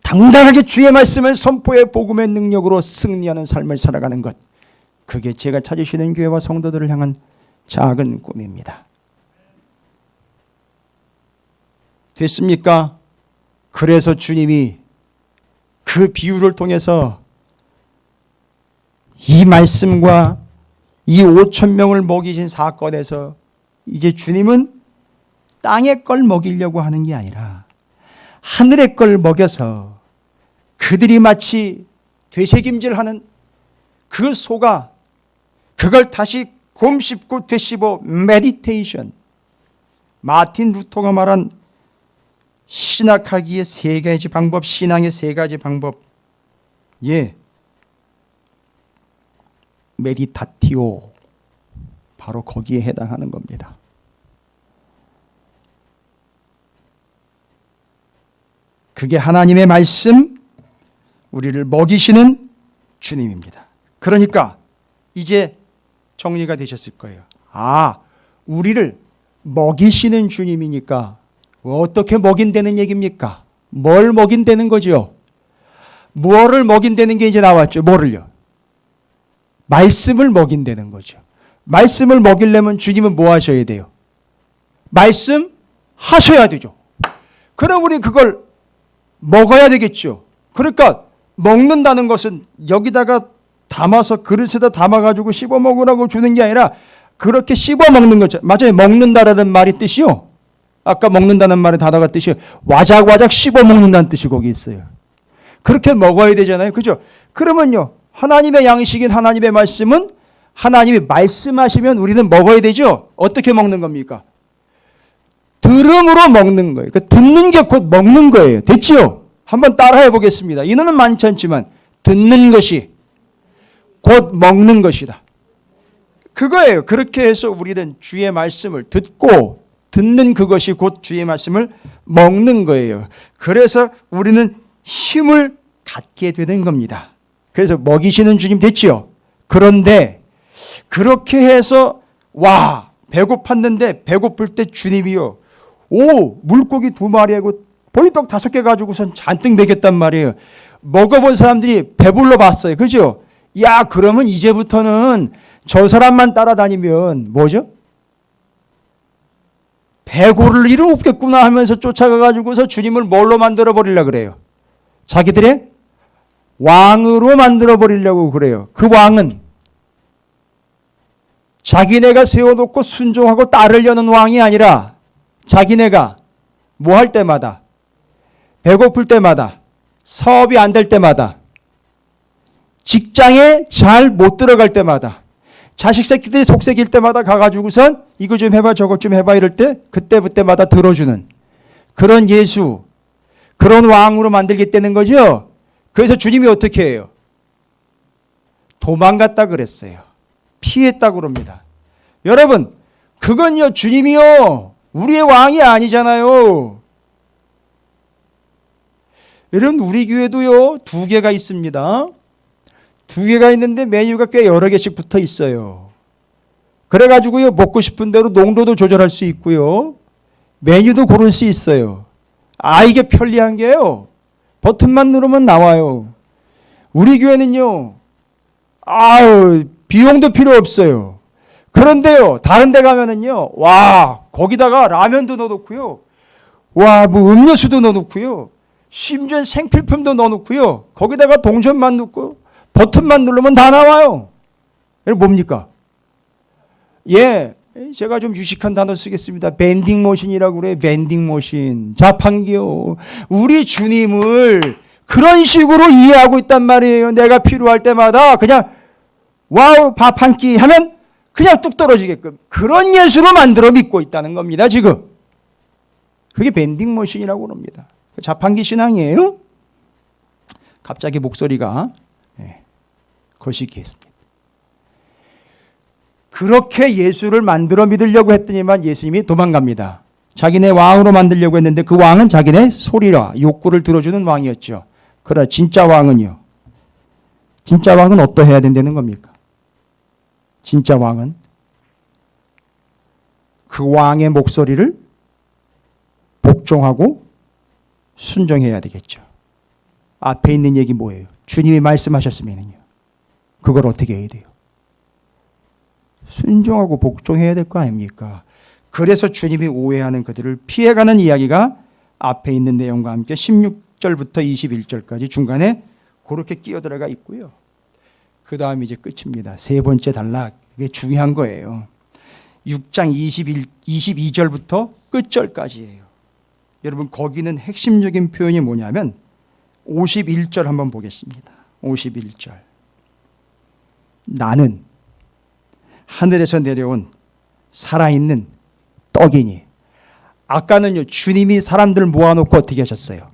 당당하게 주의 말씀을 선포해 복음의 능력으로 승리하는 삶을 살아가는 것, 그게 제가 찾으시는 교회와 성도들을 향한 작은 꿈입니다. 됐습니까? 그래서 주님이 그 비유를 통해서 이 말씀과 이 5,000명을 먹이신 사건에서 이제 주님은 땅의 걸 먹이려고 하는 게 아니라 하늘의 걸 먹여서 그들이 마치 되새김질하는 그 소가 그걸 다시 곰씹고 되씹어 메디테이션, 마틴 루터가 말한 신학하기의 세 가지 방법, 신앙의 세 가지 방법, 메디타티오, 바로 거기에 해당하는 겁니다. 그게 하나님의 말씀, 우리를 먹이시는 주님입니다. 그러니까 이제 정리가 되셨을 거예요. 아, 우리를 먹이시는 주님이니까 어떻게 먹인다는 얘기입니까? 뭘 먹인다는 거죠? 뭐를 먹인다는 게 이제 나왔죠. 뭐를요? 말씀을 먹인다는 거죠. 말씀을 먹이려면 주님은 뭐 하셔야 돼요? 말씀 하셔야 되죠. 그럼 우리 그걸 먹어야 되겠죠. 그러니까 먹는다는 것은 여기다가 담아서 그릇에다 담아가지고 씹어 먹으라고 주는 게 아니라 그렇게 씹어 먹는 거죠. 맞아요. 먹는다라는 말이 뜻이요. 아까 먹는다는 말의 단어가 뜻이 와작와작 씹어 먹는다는 뜻이 거기 있어요. 그렇게 먹어야 되잖아요. 그죠? 그러면요. 하나님의 양식인 하나님의 말씀은 하나님이 말씀하시면 우리는 먹어야 되죠. 어떻게 먹는 겁니까? 들음으로 먹는 거예요. 그 듣는 게 곧 먹는 거예요. 됐지요? 한번 따라해 보겠습니다. 인원은 많지 않지만 듣는 것이 곧 먹는 것이다. 그거예요. 그렇게 해서 우리는 주의 말씀을 듣고 듣는 그것이 곧 주의 말씀을 먹는 거예요. 그래서 우리는 힘을 갖게 되는 겁니다. 그래서 먹이시는 주님 됐지요. 그런데 그렇게 해서 와 배고팠는데 배고플 때 주님이요. 오 물고기 2마리하고 보리떡 5개 가지고선 잔뜩 먹였단 말이에요. 먹어본 사람들이 배불러 봤어요. 그죠? 야 그러면 이제부터는 저 사람만 따라다니면 뭐죠? 배 고를 일은 없겠구나 하면서 쫓아가가지고서 주님을 뭘로 만들어 버리려고 그래요? 자기들의 왕으로 만들어 버리려고 그래요. 그 왕은 자기네가 세워놓고 순종하고 따르려는 왕이 아니라 자기네가 뭐 할 때마다 배고플 때마다 사업이 안 될 때마다 직장에 잘 못 들어갈 때마다 자식 새끼들이 속색일 때마다 가가지고선 이거 좀 해봐 저것 좀 해봐 이럴 때 그때마다 들어주는 그런 예수 그런 왕으로 만들겠다는 거죠. 그래서 주님이 어떻게 해요? 도망갔다 그랬어요. 피했다고 그럽니다. 여러분 그건요 주님이요 우리의 왕이 아니잖아요. 여러분 우리 교회도요 2개가 있습니다. 2개가 있는데 메뉴가 꽤 여러 개씩 붙어 있어요. 그래가지고요 먹고 싶은 대로 농도도 조절할 수 있고요 메뉴도 고를 수 있어요. 아 이게 편리한 게요 버튼만 누르면 나와요. 우리 교회는요 아유 비용도 필요 없어요. 그런데요 다른 데 가면은요 와 거기다가 라면도 넣어놓고요 와 뭐 음료수도 넣어놓고요 심지어 생필품도 넣어놓고요 거기다가 동전만 넣고 버튼만 누르면 다 나와요. 여러분 뭡니까? 예, 제가 좀 유식한 단어 쓰겠습니다. 밴딩머신이라고 그래요. 밴딩머신. 자판기요. 우리 주님을 그런 식으로 이해하고 있단 말이에요. 내가 필요할 때마다 그냥 와우 밥 한 끼 하면 그냥 뚝 떨어지게끔 그런 예수로 만들어 믿고 있다는 겁니다. 지금. 그게 밴딩머신이라고 합니다. 자판기 신앙이에요. 갑자기 목소리가 거시기했습니다. 그렇게 예수를 만들어 믿으려고 했더니만 예수님이 도망갑니다. 자기네 왕으로 만들려고 했는데 그 왕은 자기네 소리와 욕구를 들어주는 왕이었죠. 그러나 진짜 왕은요. 진짜 왕은 어떠해야 된다는 겁니까? 진짜 왕은 그 왕의 목소리를 복종하고 순종해야 되겠죠. 앞에 있는 얘기 뭐예요? 주님이 말씀하셨으면요. 그걸 어떻게 해야 돼요? 순종하고 복종해야 될 거 아닙니까? 그래서 주님이 오해하는 그들을 피해가는 이야기가 앞에 있는 내용과 함께 16절부터 21절까지 중간에 그렇게 끼어들어가 있고요. 그 다음 이제 끝입니다. 3번째 단락. 이게 중요한 거예요. 6장 22절부터 끝절까지예요. 여러분 거기는 핵심적인 표현이 뭐냐면 51절 한번 보겠습니다. 51절. 나는 하늘에서 내려온 살아있는 떡이니. 아까는요 주님이 사람들 모아놓고 어떻게 하셨어요?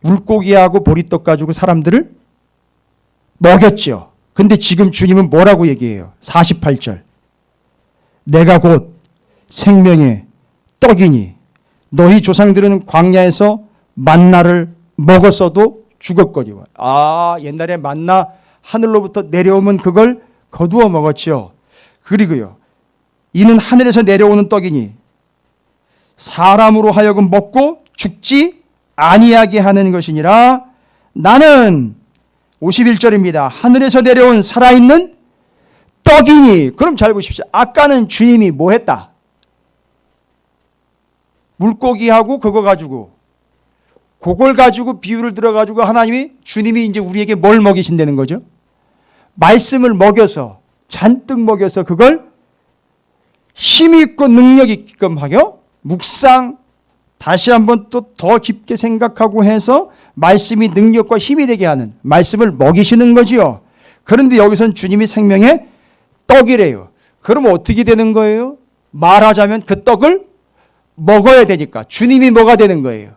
물고기하고 보리떡 가지고 사람들을 먹였죠. 근데 지금 주님은 뭐라고 얘기해요? 48절. 내가 곧 생명의 떡이니 너희 조상들은 광야에서 만나를 먹었어도 죽었거니와. 아 옛날에 만나 하늘로부터 내려오면 그걸 거두어 먹었죠. 그리고요 이는 하늘에서 내려오는 떡이니 사람으로 하여금 먹고 죽지 아니하게 하는 것이니라. 나는 51절입니다. 하늘에서 내려온 살아있는 떡이니. 그럼 잘 보십시오. 아까는 주님이 뭐 했다? 물고기하고 그거 가지고 그걸 가지고 비유를 들어가지고 주님이 이제 우리에게 뭘 먹이신다는 거죠? 말씀을 먹여서, 잔뜩 먹여서 그걸 힘있고 능력 있게끔 하여 묵상, 다시 한번 또 더 깊게 생각하고 해서 말씀이 능력과 힘이 되게 하는 말씀을 먹이시는 거지요. 그런데 여기선 주님이 생명의 떡이래요. 그럼 어떻게 되는 거예요? 말하자면 그 떡을 먹어야 되니까 주님이 뭐가 되는 거예요?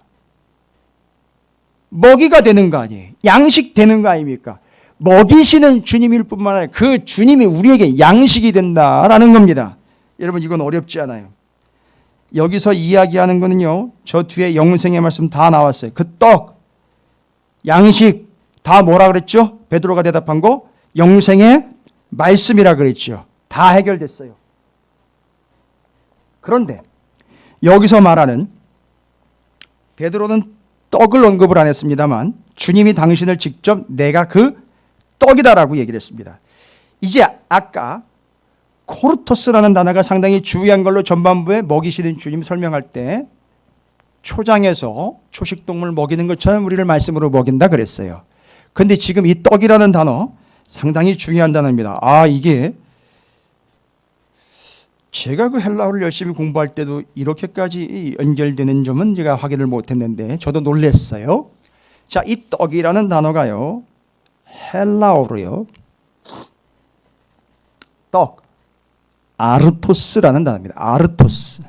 먹이가 되는 거 아니에요. 양식 되는 거 아닙니까? 먹이시는 주님일 뿐만 아니라 그 주님이 우리에게 양식이 된다라는 겁니다. 여러분 이건 어렵지 않아요. 여기서 이야기하는 거는요, 저 뒤에 영생의 말씀 다 나왔어요. 그 떡, 양식 다 뭐라 그랬죠? 베드로가 대답한 거 영생의 말씀이라 그랬죠. 다 해결됐어요. 그런데 여기서 말하는, 베드로는 떡을 언급을 안 했습니다만 주님이 당신을 직접 내가 그 떡이다라고 얘기를 했습니다. 이제 아까 코르토스라는 단어가 상당히 중요한 걸로 전반부에 먹이시는 주님 설명할 때 초장에서 초식동물 먹이는 것처럼 우리를 말씀으로 먹인다 그랬어요. 그런데 지금 이 떡이라는 단어 상당히 중요한 단어입니다. 이게 제가 그 헬라어를 열심히 공부할 때도 이렇게까지 연결되는 점은 제가 확인을 못했는데 저도 놀랐어요. 자, 이 떡이라는 단어가요, 헬라어로요, 떡, 아르토스라는 단어입니다. 아르토스.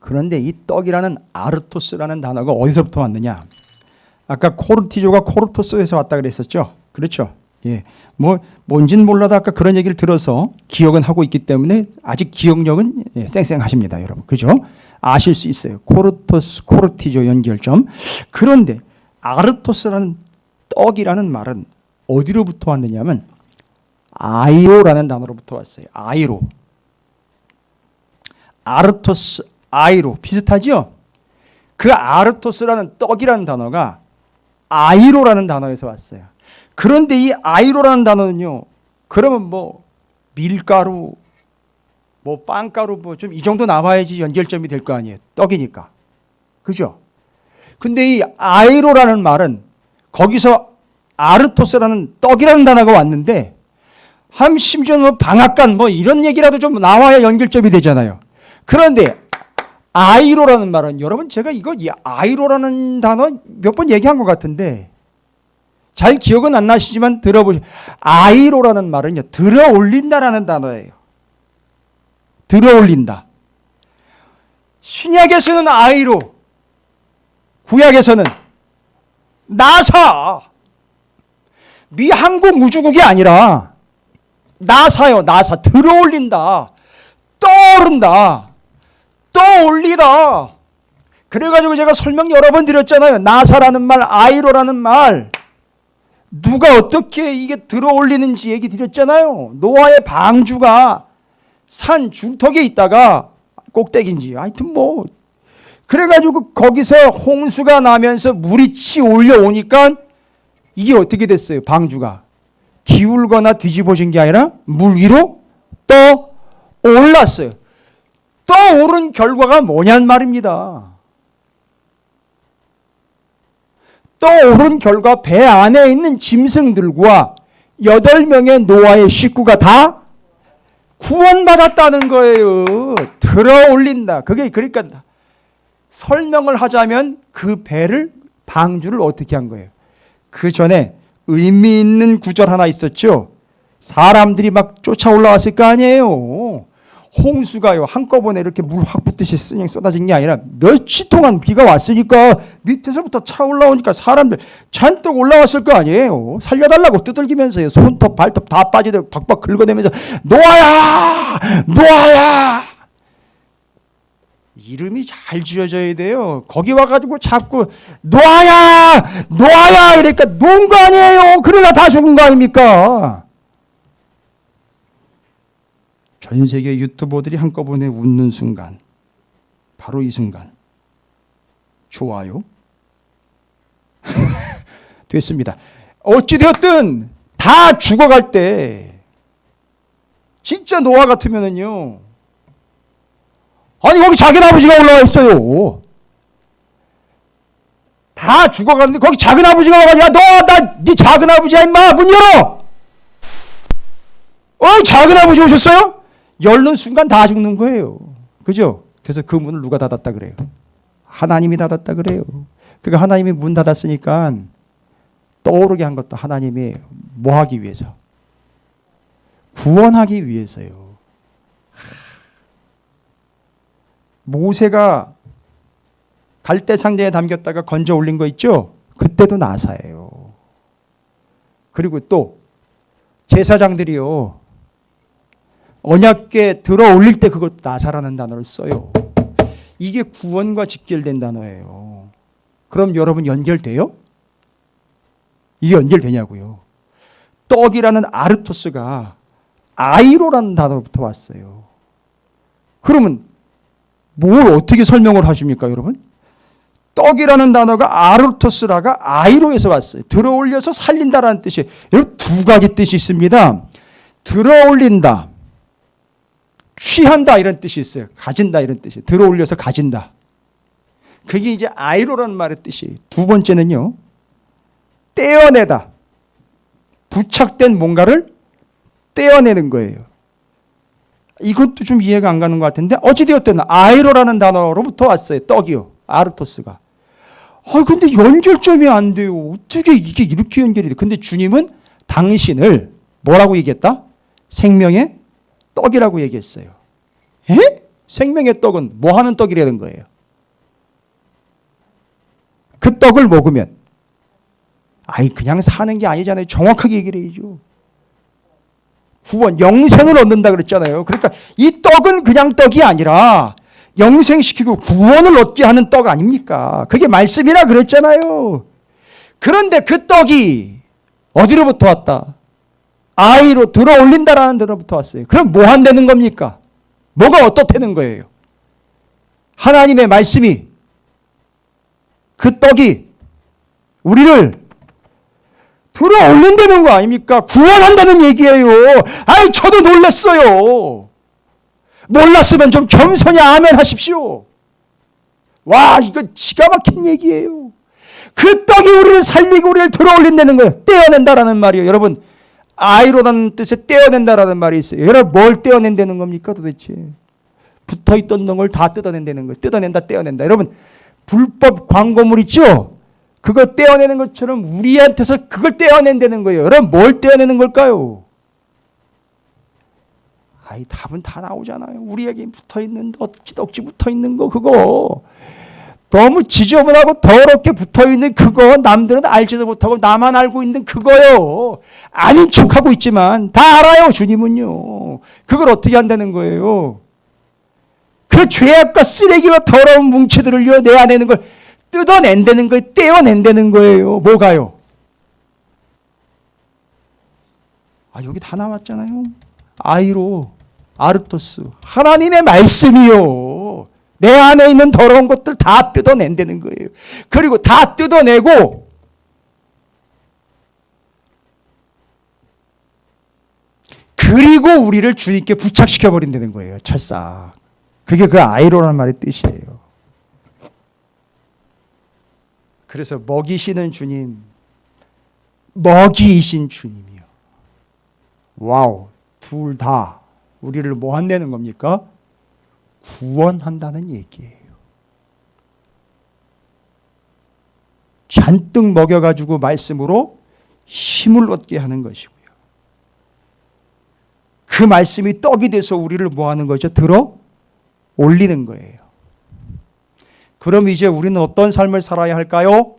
그런데 이 떡이라는 아르토스라는 단어가 어디서부터 왔느냐? 아까 코르티조가 코르토스에서 왔다 그랬었죠. 그렇죠? 예, 뭔진 몰라도 아까 그런 얘기를 들어서 기억은 하고 있기 때문에 아직 기억력은 쌩쌩하십니다, 여러분. 그죠? 아실 수 있어요. 코르토스, 코르티조 연결점. 그런데 아르토스라는 떡이라는 말은 어디로부터 왔느냐면 아이로라는 단어로부터 왔어요. 아이로. 아르토스, 아이로 비슷하죠? 그 아르토스라는 떡이라는 단어가 아이로라는 단어에서 왔어요. 그런데 이 아이로라는 단어는요, 그러면 밀가루, 빵가루, 좀 이 정도 나와야지 연결점이 될 거 아니에요. 떡이니까. 그죠? 근데 이 아이로라는 말은 거기서 아르토스라는 떡이라는 단어가 왔는데, 심지어 방앗간 이런 얘기라도 좀 나와야 연결점이 되잖아요. 그런데 아이로라는 말은, 여러분 제가 이 아이로라는 단어 몇 번 얘기한 것 같은데 잘 기억은 안 나시지만 들어보시죠. 아이로라는 말은요, 들어 올린다라는 단어예요. 들어 올린다. 신약에서는 아이로, 구약에서는 나사. 미 항공 우주국이 아니라 나사요. 나사. 들어 올린다. 떠오른다. 떠올리다. 그래가지고 제가 설명 여러 번 드렸잖아요. 나사라는 말, 아이로라는 말, 누가 어떻게 이게 들어 올리는지 얘기 드렸잖아요. 노아의 방주가 산 중턱에 있다가 꼭대기인지 하여튼 그래가지고 거기서 홍수가 나면서 물이 치 올려오니까 이게 어떻게 됐어요? 방주가 기울거나 뒤집어진 게 아니라 물 위로 떠 올랐어요. 떠오른 결과가 뭐냔 말입니다. 떠오른 결과 배 안에 있는 짐승들과 8명의 노아의 식구가 다 구원받았다는 거예요. 들어 올린다. 그게 그러니까 설명을 하자면 그 배를, 방주를 어떻게 한 거예요? 그 전에 의미 있는 구절 하나 있었죠. 사람들이 막 쫓아 올라왔을 거 아니에요. 홍수가요, 한꺼번에 이렇게 물 확 붙듯이 쏟아진 게 아니라 며칠 동안 비가 왔으니까 밑에서부터 차 올라오니까 사람들 잔뜩 올라왔을 거 아니에요. 살려달라고 두들기면서요, 손톱 발톱 다 빠지도록 박박 긁어내면서 노아야, 노아야. 이름이 잘 지어져야 돼요. 거기 와가지고 자꾸 노아야, 노아야 이러니까 놓은 거 아니에요. 그러다 다 죽은 거 아닙니까? 전 세계 유튜버들이 한꺼번에 웃는 순간, 바로 이 순간. 좋아요. 됐습니다. 어찌되었든 다 죽어갈 때 진짜 노아 같으면은요, 아니 거기 작은 아버지가 올라와 있어요. 다 죽어가는데 거기 작은 아버지가 와가지고 야, 네 작은 아버지야 임마 문 열어. 작은 아버지 오셨어요? 열는 순간 다 죽는 거예요. 그죠? 그래서 그 문을 누가 닫았다 그래요? 하나님이 닫았다 그래요. 그러니까 하나님이 문 닫았으니까 떠오르게 한 것도 하나님이 뭐 하기 위해서? 구원하기 위해서요. 모세가 갈대 상자에 담겼다가 건져 올린 거 있죠? 그때도 나사예요. 그리고 또 제사장들이요. 언약궤 들어 올릴 때 그것도 나사라는 단어를 써요. 이게 구원과 직결된 단어예요. 그럼 여러분 연결돼요? 이게 연결되냐고요. 떡이라는 아르토스가 아이로라는 단어부터 왔어요. 그러면 뭘 어떻게 설명을 하십니까, 여러분? 떡이라는 단어가 아르토스라가 아이로에서 왔어요. 들어올려서 살린다라는 뜻이에요. 여러분 두 가지 뜻이 있습니다. 들어올린다, 취한다 이런 뜻이 있어요. 가진다 이런 뜻이에요. 들어올려서 가진다. 그게 이제 아이로라는 말의 뜻이에요. 두 번째는요. 떼어내다. 부착된 뭔가를 떼어내는 거예요. 이것도 좀 이해가 안 가는 것 같은데 어찌되었든 아이로라는 단어로부터 왔어요. 떡이요. 아르토스가. 근데 연결점이 안 돼요. 어떻게 이게 이렇게 연결이 돼? 근데 주님은 당신을 뭐라고 얘기했다? 생명의 떡이라고 얘기했어요. 에? 생명의 떡은 뭐 하는 떡이라는 거예요? 그 떡을 먹으면 그냥 사는 게 아니잖아요. 정확하게 얘기를 해야죠. 구원, 영생을 얻는다 그랬잖아요. 그러니까 이 떡은 그냥 떡이 아니라 영생시키고 구원을 얻게 하는 떡 아닙니까? 그게 말씀이라 그랬잖아요. 그런데 그 떡이 어디로부터 왔다? 아이로 들어올린다라는 데로부터 왔어요. 그럼 뭐 한다는 겁니까? 뭐가 어떻다는 거예요? 하나님의 말씀이 그 떡이 우리를 들어올린다는 거 아닙니까? 구원한다는 얘기예요. 저도 놀랐어요. 몰랐으면 좀 겸손히 아멘 하십시오. 와, 이거 기가 막힌 얘기예요. 그 떡이 우리를 살리고 우리를 들어올린다는 거예요. 떼어낸다라는 말이에요. 여러분, 아이로라는 뜻에 떼어낸다라는 말이 있어요. 여러분, 뭘 떼어낸다는 겁니까 도대체? 붙어있던 놈을 다 뜯어낸다는 거예요. 뜯어낸다, 떼어낸다. 여러분, 불법 광고물 있죠? 그거 떼어내는 것처럼 우리한테서 그걸 떼어낸다는 거예요. 여러분, 뭘 떼어내는 걸까요? 답은 다 나오잖아요. 우리에게 붙어있는 억지 붙어있는 거 그거 너무 지저분하고 더럽게 붙어있는 그거 남들은 알지도 못하고 나만 알고 있는 그거요. 아닌 척하고 있지만 다 알아요. 주님은요. 그걸 어떻게 한다는 거예요? 그 죄악과 쓰레기와 더러운 뭉치들을요 내 안에 있는 걸 뜯어낸다는 거예요. 떼어낸다는 거예요. 뭐가요? 여기 다 나왔잖아요. 아이로, 아르토스, 하나님의 말씀이요. 내 안에 있는 더러운 것들 다 뜯어낸다는 거예요. 그리고 다 뜯어내고 그리고 우리를 주님께 부착시켜 버린다는 거예요. 찰싹. 그게 그 아이로라는 말의 뜻이에요. 그래서 먹이시는 주님, 먹이이신 주님이요. 와우, 둘 다 우리를 뭐 한다는 겁니까? 구원한다는 얘기예요. 잔뜩 먹여가지고 말씀으로 힘을 얻게 하는 것이고요. 그 말씀이 떡이 돼서 우리를 뭐 하는 거죠? 들어 올리는 거예요. 그럼 이제 우리는 어떤 삶을 살아야 할까요?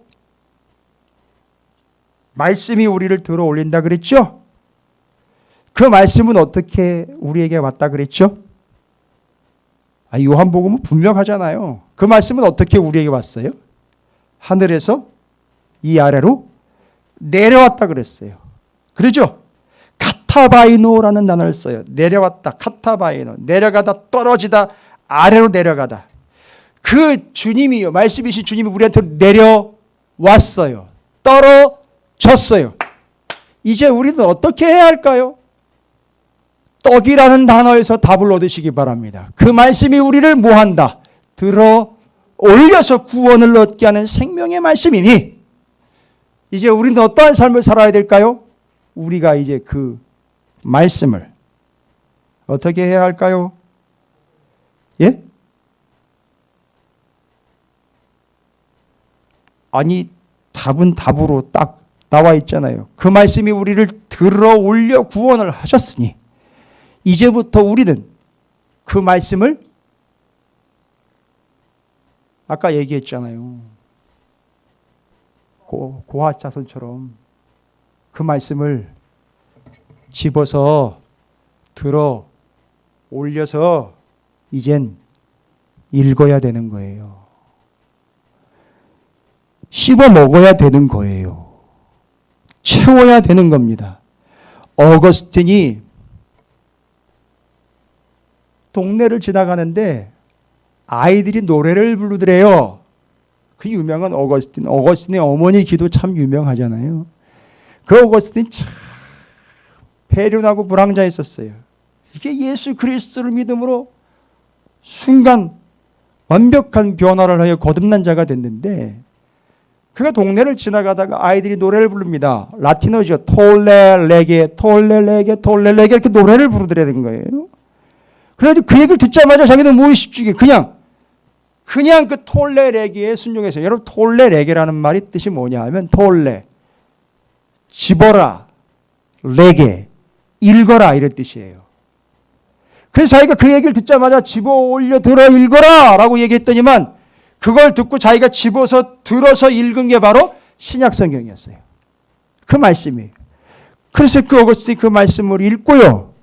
말씀이 우리를 들어 올린다 그랬죠? 그 말씀은 어떻게 우리에게 왔다 그랬죠? 요한복음은 분명하잖아요. 그 말씀은 어떻게 우리에게 왔어요? 하늘에서 이 아래로 내려왔다 그랬어요. 그러죠? 카타바이노라는 단어를 써요. 내려왔다. 카타바이노. 내려가다, 떨어지다, 아래로 내려가다. 그 주님이요. 말씀이신 주님이 우리한테 내려왔어요. 떨어졌어요. 이제 우리는 어떻게 해야 할까요? 떡이라는 단어에서 답을 얻으시기 바랍니다. 그 말씀이 우리를 뭐한다? 들어 올려서 구원을 얻게 하는 생명의 말씀이니 이제 우리는 어떠한 삶을 살아야 될까요? 우리가 이제 그 말씀을 어떻게 해야 할까요? 예? 아니, 답은 답으로 딱 나와 있잖아요. 그 말씀이 우리를 들어 올려 구원을 하셨으니 이제부터 우리는 그 말씀을 아까 얘기했잖아요. 고아자손처럼 그 말씀을 집어서 들어 올려서 이젠 읽어야 되는 거예요. 씹어 먹어야 되는 거예요. 채워야 되는 겁니다. 어거스틴이 동네를 지나가는데 아이들이 노래를 부르더래요. 그 유명한 어거스틴의 어머니 기도 참 유명하잖아요. 그 어거스틴이 참 배륜하고 불황자였었어요. 이게 예수 그리스도를 믿음으로 순간 완벽한 변화를 하여 거듭난 자가 됐는데 그가 동네를 지나가다가 아이들이 노래를 부릅니다. 라틴어죠. 톨레레게 톨레레게 톨레레게 이렇게 노래를 부르더라는 거예요. 그래가지고 그 얘기를 듣자마자 자기는 무의식 중에 그냥 그 톨레레게에 순종해서 여러분 톨레레게라는 말이 뜻이 뭐냐 하면 톨레 집어라 레게 읽어라 이런 뜻이에요. 그래서 자기가 그 얘기를 듣자마자 집어 올려 들어 읽어라 라고 얘기했더니만 그걸 듣고 자기가 집어서 들어서 읽은 게 바로 신약 성경이었어요. 그 말씀이에요. 그래서 그 어거스틴이 그 말씀을 읽고요.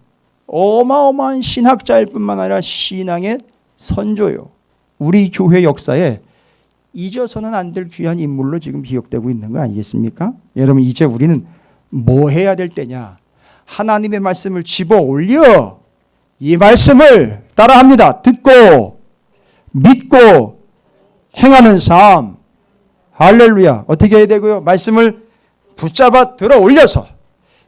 어마어마한 신학자일 뿐만 아니라 신앙의 선조요. 우리 교회 역사에 잊어서는 안 될 귀한 인물로 지금 기억되고 있는 거 아니겠습니까? 여러분 이제 우리는 뭐 해야 될 때냐? 하나님의 말씀을 집어 올려 이 말씀을 따라합니다. 듣고 믿고 행하는 삶. 할렐루야. 어떻게 해야 되고요? 말씀을 붙잡아 들어 올려서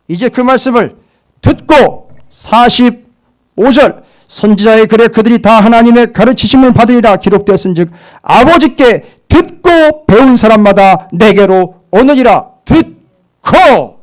이제 그 말씀을 듣고 45절 선지자의 글에 그들이 다 하나님의 가르치심을 받으리라 기록되었은즉 아버지께 듣고 배운 사람마다 내게로 오느니라. 듣고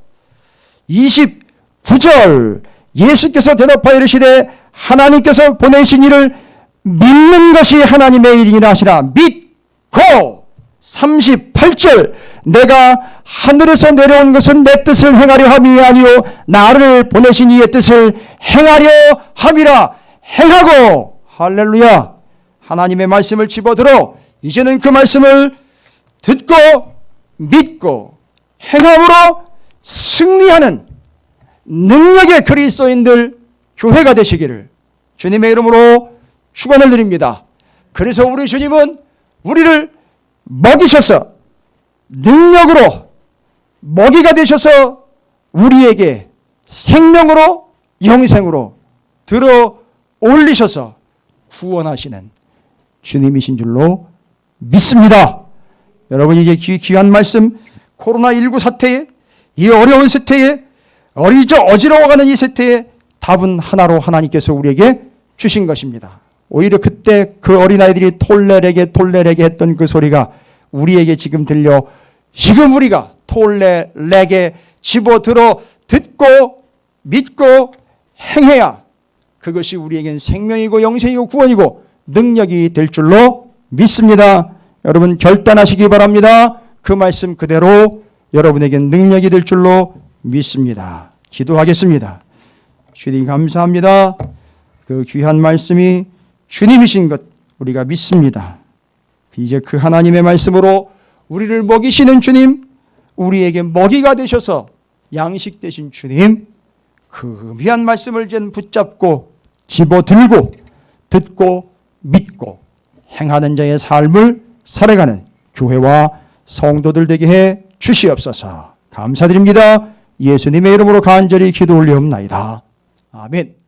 29절 예수께서 대답하여 이르시되 하나님께서 보내신 이를 믿는 것이 하나님의 일이라 하시라. 믿고 38절 내가 하늘에서 내려온 것은 내 뜻을 행하려 함이 아니요 나를 보내신 이의 뜻을 행하려 함이라. 행하고 할렐루야. 하나님의 말씀을 집어들어 이제는 그 말씀을 듣고 믿고 행함으로 승리하는 능력의 그리스도인들 교회가 되시기를 주님의 이름으로 축원을 드립니다. 그래서 우리 주님은 우리를 먹이셔서 능력으로 먹이가 되셔서 우리에게 생명으로 영생으로 들어 올리셔서 구원하시는 주님이신 줄로 믿습니다. 여러분 이제 귀한 말씀 코로나19 사태에 이 어려운 세태에 어지러워가는 이 세태에 답은 하나로 하나님께서 우리에게 주신 것입니다. 오히려 그때 그 어린아이들이 톨레레게 했던 그 소리가 우리에게 지금 들려 지금 우리가 톨레레게 집어들어 듣고 믿고 행해야 그것이 우리에겐 생명이고 영생이고 구원이고 능력이 될 줄로 믿습니다. 여러분 결단하시기 바랍니다. 그 말씀 그대로 여러분에겐 능력이 될 줄로 믿습니다. 기도하겠습니다. 주님 감사합니다. 그 귀한 말씀이 주님이신 것 우리가 믿습니다. 이제 그 하나님의 말씀으로 우리를 먹이시는 주님, 우리에게 먹이가 되셔서 양식 되신 주님, 그 귀한 말씀을 이제 붙잡고 집어들고 듣고 믿고 행하는 자의 삶을 살아가는 교회와 성도들 되게 해 주시옵소서. 감사드립니다. 예수님의 이름으로 간절히 기도 올리옵나이다. 아멘.